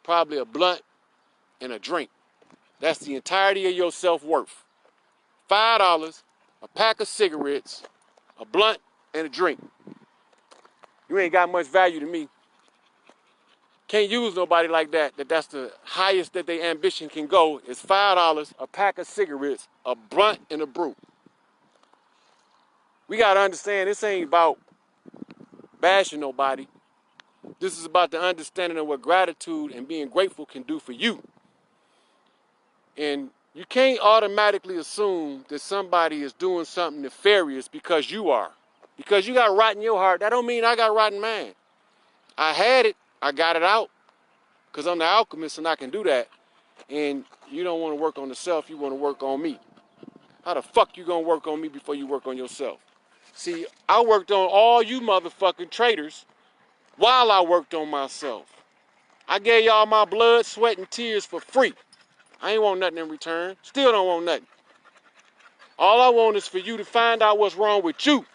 probably a blunt and a drink. That's the entirety of your self-worth. $5, a pack of cigarettes, a blunt, and a drink. You ain't got much value to me. Can't use nobody like that. That's the highest that their ambition can go is $5, a pack of cigarettes, a blunt, and a brew. We gotta understand this ain't about bashing nobody. This is about the understanding of what gratitude and being grateful can do for you. And you can't automatically assume that somebody is doing something nefarious because you are. Because you got rot in your heart, that don't mean I got rot in mine. I had it, I got it out, because I'm the alchemist and I can do that. And you don't want to work on the self, you want to work on me. How the fuck you gonna work on me before you work on yourself? See, I worked on all you motherfucking traitors while I worked on myself. I gave y'all my blood, sweat, and tears for free. I ain't want nothing in return. Still don't want nothing. All I want is for you to find out what's wrong with you,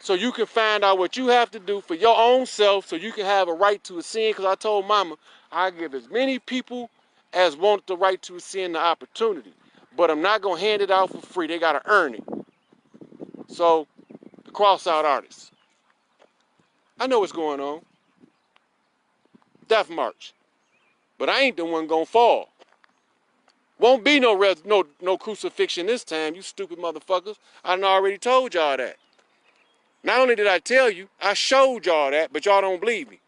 so you can find out what you have to do for your own self, so you can have a right to ascend. Because I told mama, I give as many people as want the right to ascend the opportunity. But I'm not going to hand it out for free. They got to earn it. So, the cross-out artists. I know what's going on. Death march. But I ain't the one going to fall. Won't be no crucifixion this time, you stupid motherfuckers. I done already told y'all that. Not only did I tell you, I showed y'all that, but y'all don't believe me.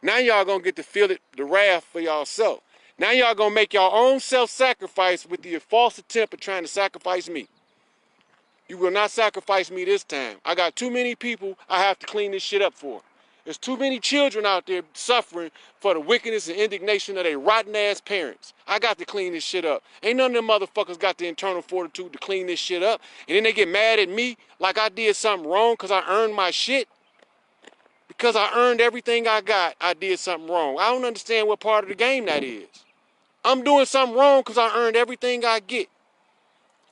Now y'all gonna get to feel it, the wrath for y'allself. Now y'all gonna make your own self-sacrifice with the false attempt of trying to sacrifice me. You will not sacrifice me this time. I got too many people I have to clean this shit up for. There's too many children out there suffering for the wickedness and indignation of their rotten-ass parents. I got to clean this shit up. Ain't none of them motherfuckers got the internal fortitude to clean this shit up. And then they get mad at me like I did something wrong because I earned my shit. Because I earned everything I got, I did something wrong. I don't understand what part of the game that is. I'm doing something wrong because I earned everything I get.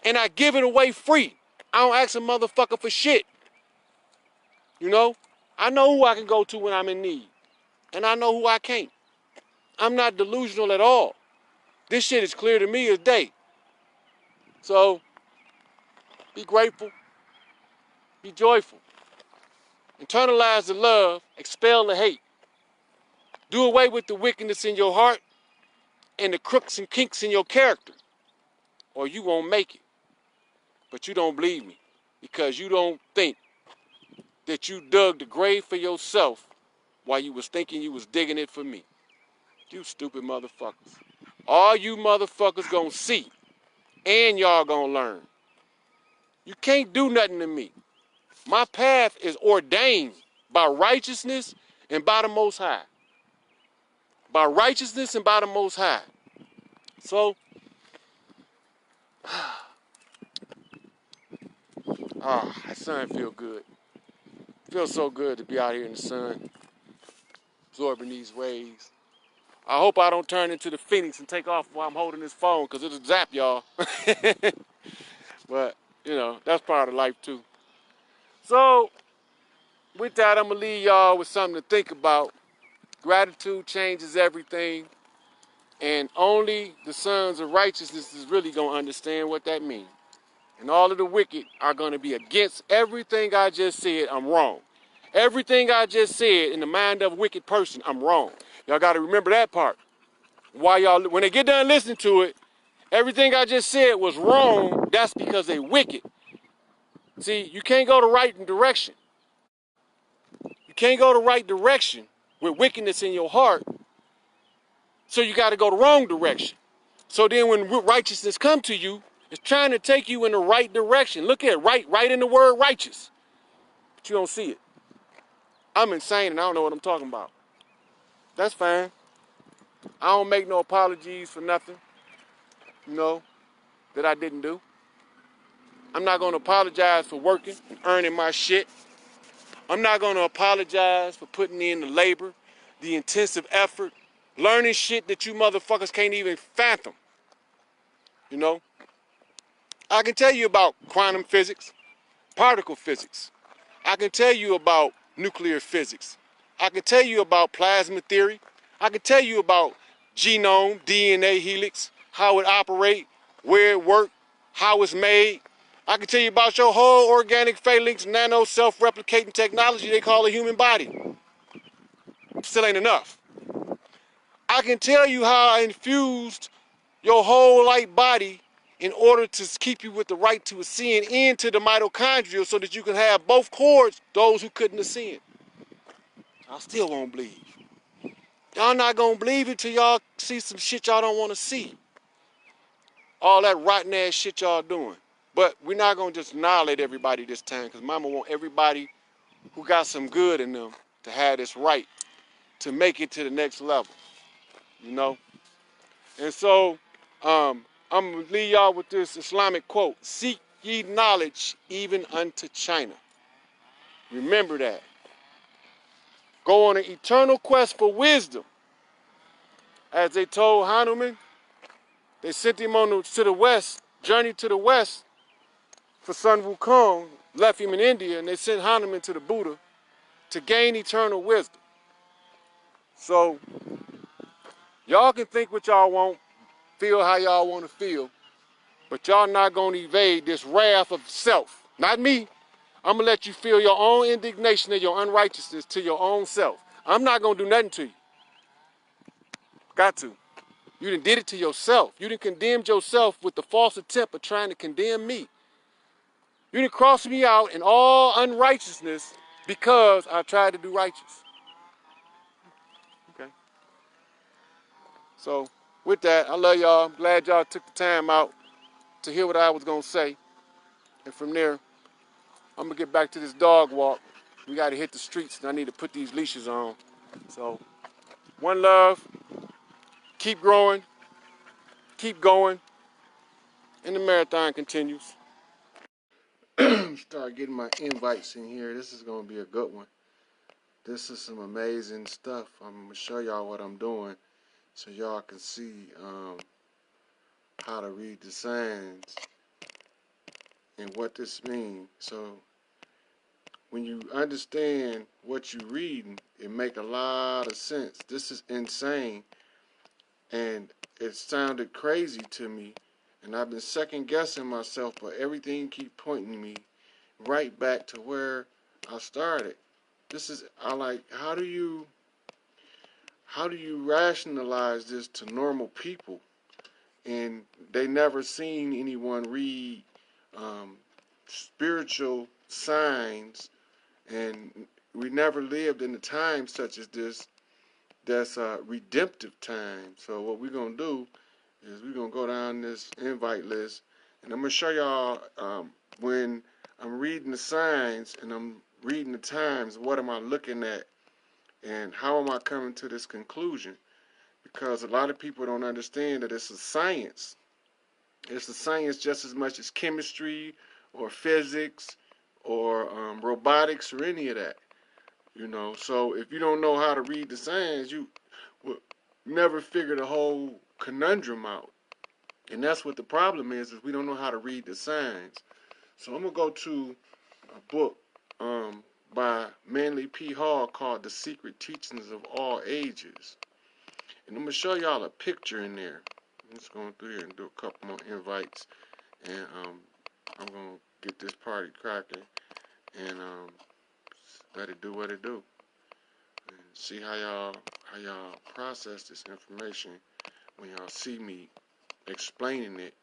And I give it away free. I don't ask a motherfucker for shit. You know? I know who I can go to when I'm in need. And I know who I can't. I'm not delusional at all. This shit is clear to me as day. So, be grateful. Be joyful. Internalize the love. Expel the hate. Do away with the wickedness in your heart and the crooks and kinks in your character. Or you won't make it. But you don't believe me. Because you don't think that you dug the grave for yourself while you was thinking you was digging it for me. You stupid motherfuckers. All you motherfuckers gonna see, and y'all gonna learn. You can't do nothing to me. My path is ordained by righteousness and by the Most High. By righteousness and by the Most High. So, that sun feel good. Feels so good to be out here in the sun, absorbing these rays. I hope I don't turn into the Phoenix and take off while I'm holding this phone, because it'll zap y'all. But, you know, that's part of life too. So, with that, I'm going to leave y'all with something to think about. Gratitude changes everything. And only the sons of righteousness is really going to understand what that means. And all of the wicked are going to be against everything I just said. I'm wrong. Everything I just said in the mind of a wicked person, I'm wrong. Y'all got to remember that part. Why y'all, when they get done listening to it, everything I just said was wrong. That's because they wicked. See, you can't go the right direction. You can't go the right direction with wickedness in your heart. So you got to go the wrong direction. So then when righteousness come to you, it's trying to take you in the right direction. Look at it, right in the word righteous. But you don't see it. I'm insane and I don't know what I'm talking about. That's fine. I don't make no apologies for nothing, you know, that I didn't do. I'm not going to apologize for working and earning my shit. I'm not going to apologize for putting in the labor, the intensive effort, learning shit that you motherfuckers can't even fathom. You know? I can tell you about quantum physics, particle physics. I can tell you about nuclear physics. I can tell you about plasma theory. I can tell you about genome, DNA helix, how it operates, where it works, how it's made. I can tell you about your whole organic phalanx nano self-replicating technology they call a human body. Still ain't enough. I can tell you how I infused your whole light body in order to keep you with the right to ascend into the mitochondria so that you can have both cords, those who couldn't ascend. I still won't believe. Y'all not gonna believe it till y'all see some shit y'all don't want to see. All that rotten ass shit y'all doing. But we're not gonna just annihilate everybody this time, because mama want everybody who got some good in them to have this right to make it to the next level, you know? And so I'm gonna leave y'all with this Islamic quote: seek ye knowledge even unto China. Remember that. Go on an eternal quest for wisdom. As they told Hanuman, they sent him on to the west, journey to the west for Sun Wukong, left him in India, and they sent Hanuman to the Buddha to gain eternal wisdom. So y'all can think what y'all want, feel how y'all want to feel, but y'all not gonna evade this wrath of self. Not me. I'm gonna let you feel your own indignation and your unrighteousness to your own self. I'm not gonna do nothing to you. Got to. You done did it to yourself. You done condemned yourself with the false attempt of trying to condemn me. You done crossed me out in all unrighteousness because I tried to do righteous. Okay. So with that, I love y'all. I'm glad y'all took the time out to hear what I was gonna say. And from there, I'm gonna get back to this dog walk. We gotta hit the streets and I need to put these leashes on. So one love, keep growing, keep going, and the marathon continues. Start getting my invites in here. This is gonna be a good one. This is some amazing stuff. I'm gonna show y'all what I'm doing so y'all can see how to read the signs and what this means. So when you understand what you're reading, it make a lot of sense. This is insane, and it sounded crazy to me, and I've been second guessing myself, but everything keep pointing me right back to where I started. This is, how do you rationalize this to normal people? And they never seen anyone read spiritual signs, and we never lived in a time such as this that's a redemptive time. So what we're going to do is we're going to go down this invite list, and I'm going to show y'all when I'm reading the signs and I'm reading the times, what am I looking at and how am I coming to this conclusion? Because a lot of people don't understand that it's a science. It's a science just as much as chemistry or physics or robotics or any of that. You know, so if you don't know how to read the signs, you will never figure the whole conundrum out. And that's what the problem is we don't know how to read the signs. So I'm going to go to a book by Manly P. Hall called The Secret Teachings of All Ages. And I'm going to show y'all a picture in there. I'm just going through here and do a couple more invites. And I'm going to get this party cracking and let it do what it do. And see how y'all process this information when y'all see me explaining it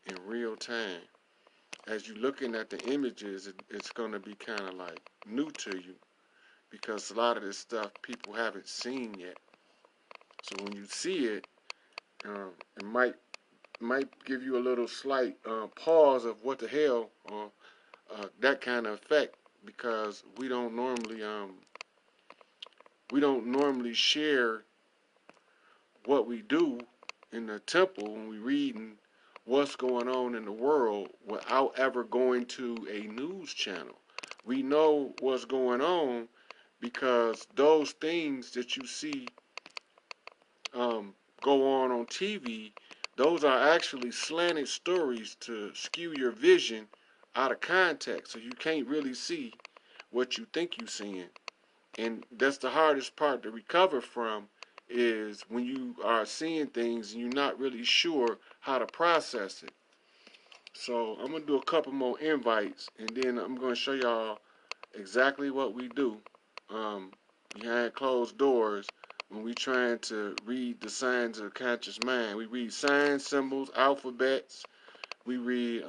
in real time. As you're looking at the images, it's going to be kind of like new to you because a lot of this stuff people haven't seen yet. So when you see it, it might give you a little slight pause of what the hell, or that kind of effect, because we don't normally share what we do in the temple when we reading what's going on in the world without ever going to a news channel. We know what's going on because those things that you see go on TV, those are actually slanted stories to skew your vision out of context, so you can't really see what you think you're seeing. And that's the hardest part to recover from, is when you are seeing things and you're not really sure how to process it. So I'm going to do a couple more invites, and then I'm going to show y'all exactly what we do behind closed doors when we trying to read the signs of the conscious mind. We read signs, symbols, alphabets. We read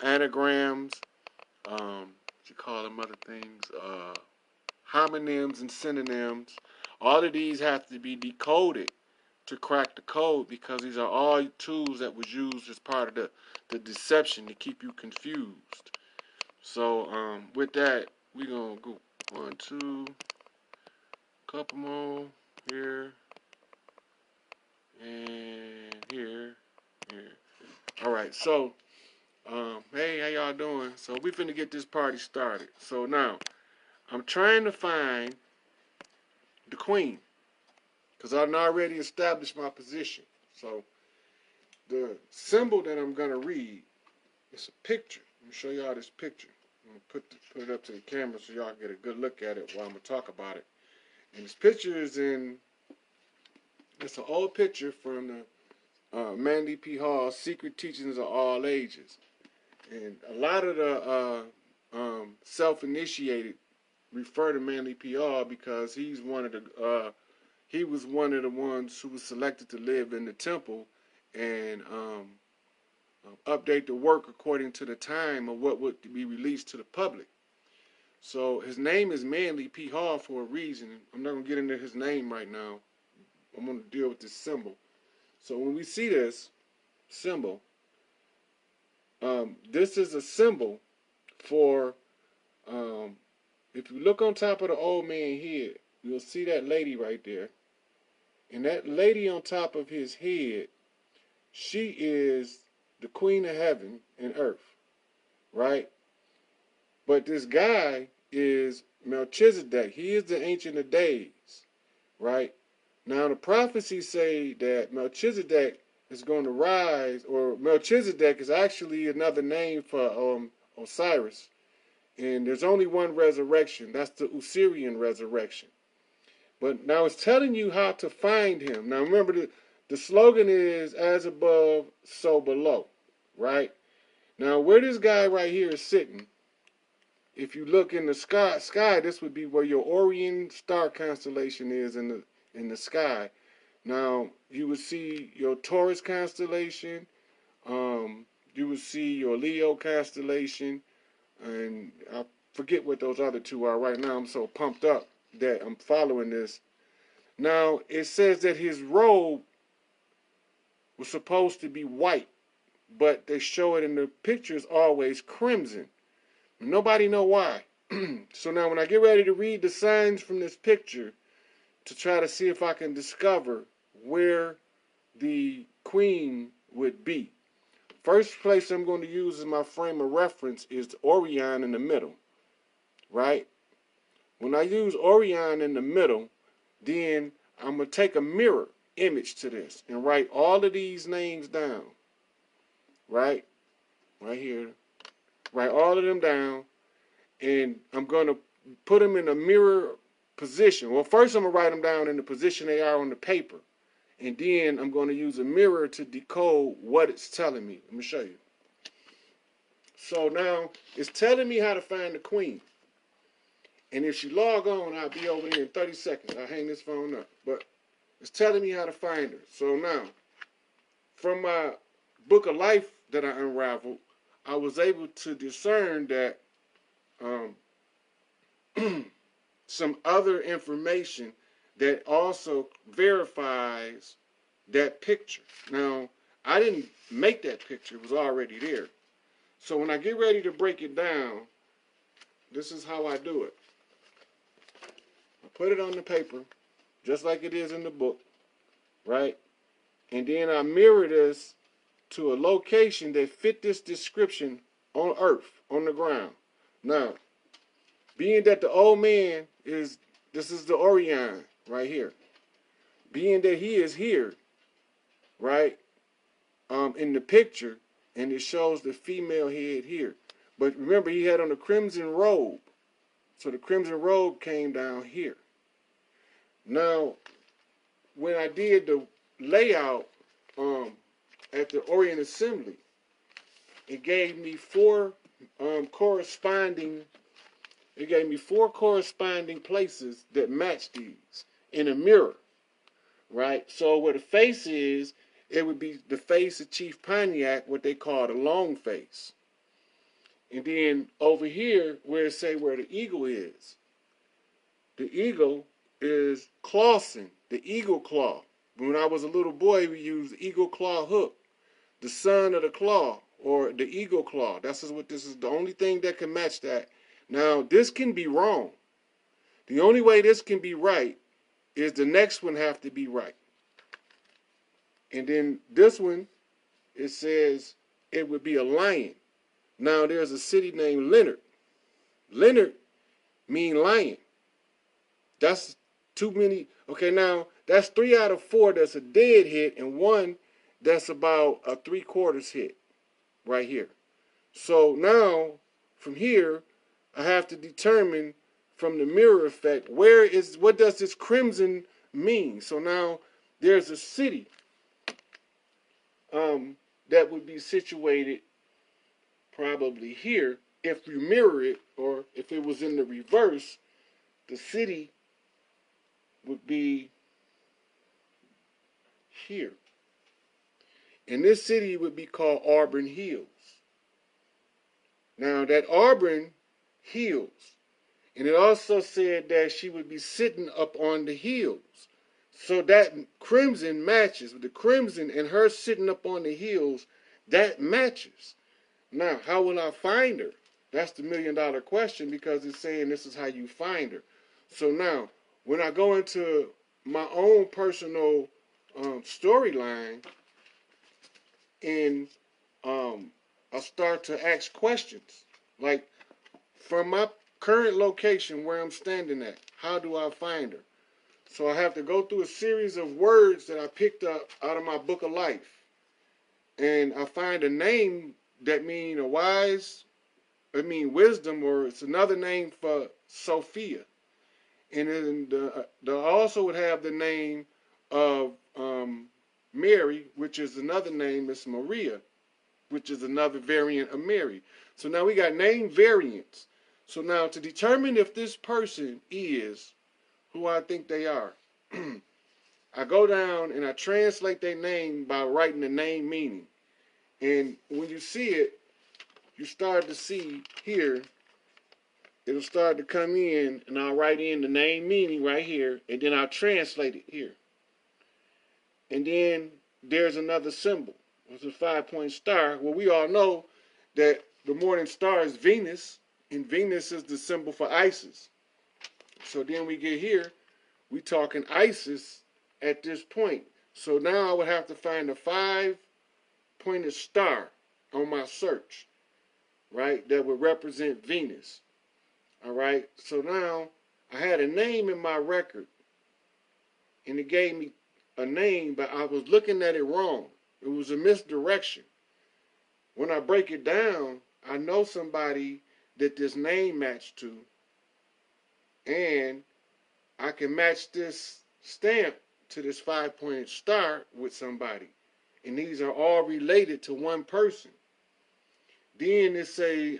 anagrams. What you call them other things? Homonyms and synonyms. All of these have to be decoded to crack the code, because these are all tools that was used as part of the deception to keep you confused. So with that, we're going to go 1, 2, couple more here, and here. All right, so hey, how y'all doing? So we finna get this party started. So now, I'm trying to find the queen, because I've already established my position. So the symbol that I'm gonna read is a picture. Let me show y'all this picture. I'm gonna put it up to the camera so y'all get a good look at it while I'm gonna talk about it. And this picture is it's an old picture from the Manly P. Hall's Secret Teachings of All Ages. And a lot of the self-initiated refer to Manly P. Hall because he was one of the ones who was selected to live in the temple and update the work according to the time of what would be released to the public. So his name is Manly P. Hall for a reason. I'm not going to get into his name right now. I'm going to deal with this symbol. So when we see this symbol, this is a symbol for, if you look on top of the old man's head, you'll see that lady right there. And that lady on top of his head, she is the queen of heaven and earth, right? But this guy is Melchizedek. He is the Ancient of Days, right? Now the prophecies say that Melchizedek is going to rise, or Melchizedek is actually another name for Osiris. And there's only one resurrection. That's the Osirian resurrection. But now it's telling you how to find him. Now remember, the slogan is as above, so below, right? Now where this guy right here is sitting, if you look in the sky, this would be where your Orion star constellation is in the sky. Now you would see your Taurus constellation, you would see your Leo constellation, and I forget what those other two are right now. I'm so pumped up that I'm following this. Now it says that his robe was supposed to be white, but they show it in the pictures always crimson. Nobody know why. So now when I get ready to read the signs from this picture to try to see if I can discover where the queen would be, first place I'm going to use as my frame of reference is the Orion in the middle, right? When I use Orion in the middle, then I'm going to take a mirror image to this and write all of these names down, right? Right here. Write all of them down, and I'm going to put them in a mirror position. Well, first I'm going to write them down in the position they are on the paper, and then I'm going to use a mirror to decode what it's telling me. Let me show you. So now it's telling me how to find the queen. And if she log on, I'll be over there in 30 seconds. I'll hang this phone up. But it's telling me how to find her. So now, from my book of life that I unraveled, I was able to discern that some other information that also verifies that picture. Now, I didn't make that picture. It was already there. So when I get ready to break it down, this is how I do it. I put it on the paper, just like it is in the book, right? And then I mirror this to a location that fit this description on earth, on the ground. Now, being that the old man this is the Orion right here. Being that he is here, right, in the picture, and it shows the female head here. But remember, he had on a crimson robe. So the crimson robe came down here. Now, when I did the layout at the Orient Assembly, it gave me four corresponding places that match these in a mirror, right? So where the face is, it would be the face of Chief Pontiac, what they call the long face. And then over here, where it say where the eagle is, the eagle is Clawson, the eagle claw. When I was a little boy, we used eagle claw hook, the son of the claw, or the eagle claw. That's what this is, the only thing that can match that. Now, this can be wrong. The only way this can be right is the next one have to be right. And then this one, it says it would be a lion. Now, there's a city named Leonard. Leonard mean lion. That's too many. Okay, now, that's 3 out of 4 that's a dead hit, and 1 that's about a 3/4 hit right here. So now, from here, I have to determine from the mirror effect, what does this crimson mean? So now, there's a city that would be situated probably here. If you mirror it, or if it was in the reverse, the city would be here. And this city would be called Auburn Hills. Now that Auburn Hills, and it also said that she would be sitting up on the hills. So that crimson matches. The crimson and her sitting up on the hills, that matches. Now, how will I find her? That's the $1 million question, because it's saying this is how you find her. So now, when I go into my own personal storyline, and I start to ask questions, like from my current location where I'm standing at, how do I find her? So I have to go through a series of words that I picked up out of my book of life. And I find a name that mean wisdom, or it's another name for Sophia. And then I also would have the name of Mary, which is another name, is Maria, which is another variant of Mary. So now we got name variants. So now to determine if this person is who I think they are, I go down and I translate their name by writing the name meaning. And when you see it, you start to see here, it'll start to come in, and I'll write in the name meaning right here, and then I'll translate it here. And then there's another symbol. It's a 5-point star. Well, we all know that the morning star is Venus, and Venus is the symbol for Isis. So then we get here, we talking Isis at this point. So now I would have to find a 5-pointed star on my search, right, that would represent Venus. All right, so now I had a name in my record, and it gave me a name, but I was looking at it wrong. It was a misdirection. When I break it down, I know somebody that this name matched to, and I can match this stamp to this 5-pointed star with somebody. And these are all related to one person. Then it say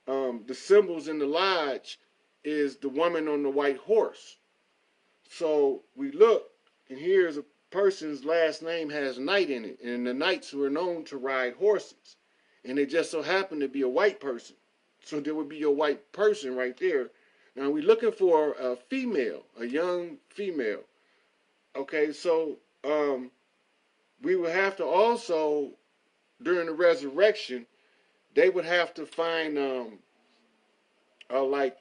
the symbols in the lodge is the woman on the white horse. So we look, and here's a person's last name has Knight in it, and the Knights were known to ride horses, and it just so happened to be a white person. So there would be a white person right there. Now we're looking for a female, a young female. Okay, so we would have to also, during the resurrection, they would have to find like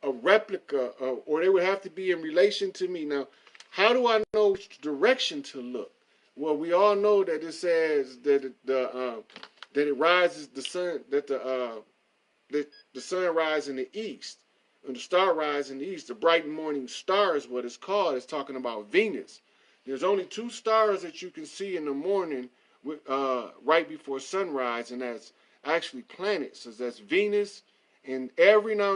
a replica, or they would have to be in relation to me. Now, how do I know which direction to look? Well, we all know that it says that that it rises the sun, that the sun rises in the east, and the star rises in the east. The bright morning star is what it's called. It's talking about Venus. There's only 2 stars that you can see in the morning, right before sunrise, and that's actually planets. So that's Venus, and every now and